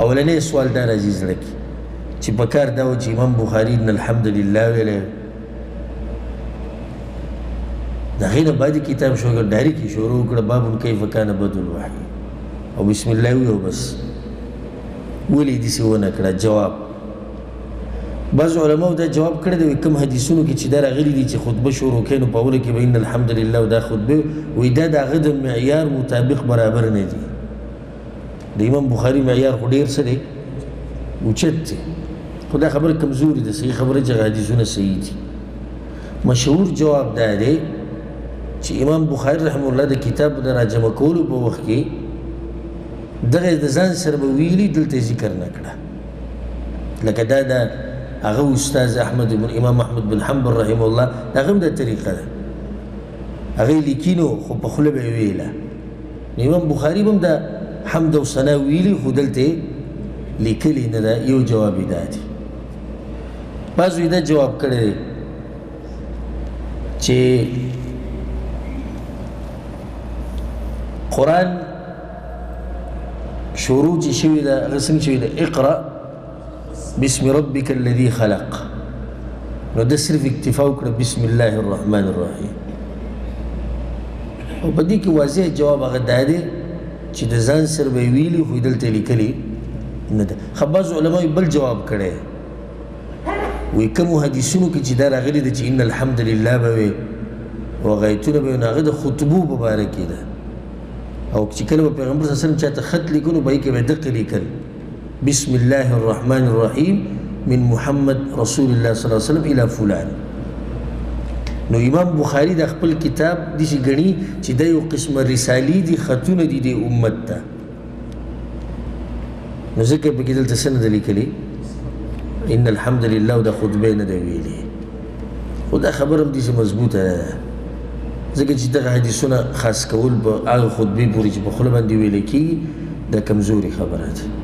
اولنی سوال دا راځي زړه کې چې په کار دا و چې امام بخاري ان الحمدلله ویلی د هغې نه بعد کتاب ډایرکټ یې شروع وکړه باب کیف کان بدء الوحی او بسم الله وی او بس ولې داسې ونه کړه جواب بعض علماو دا جواب کړی دی کوم حدیثونو کې چې دا راغلي دي چې خطبه شروع کوي نو په اوله کې به ان الحمدلله او دا خطبه وایي دا د هغه د معیار مطابق برابر نه دي د امام بخاري معیار خو ډېر څه دی اوچت دی خو دا خبره کمزوري ده صحیح خبره چې حدیثونه صحیح دي مشهور جواب دا دی چې امام بخاري رحمه الله د کتاب د راجمع کولو په وخت کې دغه د ځان سره به ویلي دلته ذکر نه کړه لکه دا د هغه استاد امام احمد بن حنبل رحمه الله هغه هم دا طریقه ده هغه لیکي نو خو په خوله به یې ویله امام بخاري به هم دا حمد او ثنا ویلي خو دلته لیکلي نه ده یو جواب یې دا دی بعضو یې دا جواب کړی دی چې قرآن شروع چې شوي ده هغه څنګه شوي ده اقرأ بسم ربك الذي خلق نو ده صرف اکتفا وکړه بسم الله الرحمن الرحیم او په دې کې واضح جواب هغه دا دی چې د ځان سره به یې ویلي خو یې دلته لیکلي نه ده خو بعضو علماو بل جواب کړی وایي کومو حدیثونو کې چې دا راغلي ده چې ان الحمدلله به وي او غایتونه به وي نو هغه د خطبو په باره کې ده او چې کله به پیغمبر صلی الله علیه وسلم چاته خط لیکو نو به یې کې به دقه لیکل بسم الله الرحمن الرحیم من محمد رسول الله صلی الله علیه وسلم الى فلان نو امام بخاری د خپل کتاب داسې ګڼي چې دا یو قسمه رسالې دي خطونه دي د امت ته نو ځکه پکې دلته څه نه ده لیکلي ان الحمد لله دا خطبه نه ده ویلي خو دا خبره هم داسې مضبوطه نه ده ځکه چې دغه حدیثونه خاص کول په هغه خطبې پورې چې په خوله باندې ویلی کېږي دا کمزوري خبره ده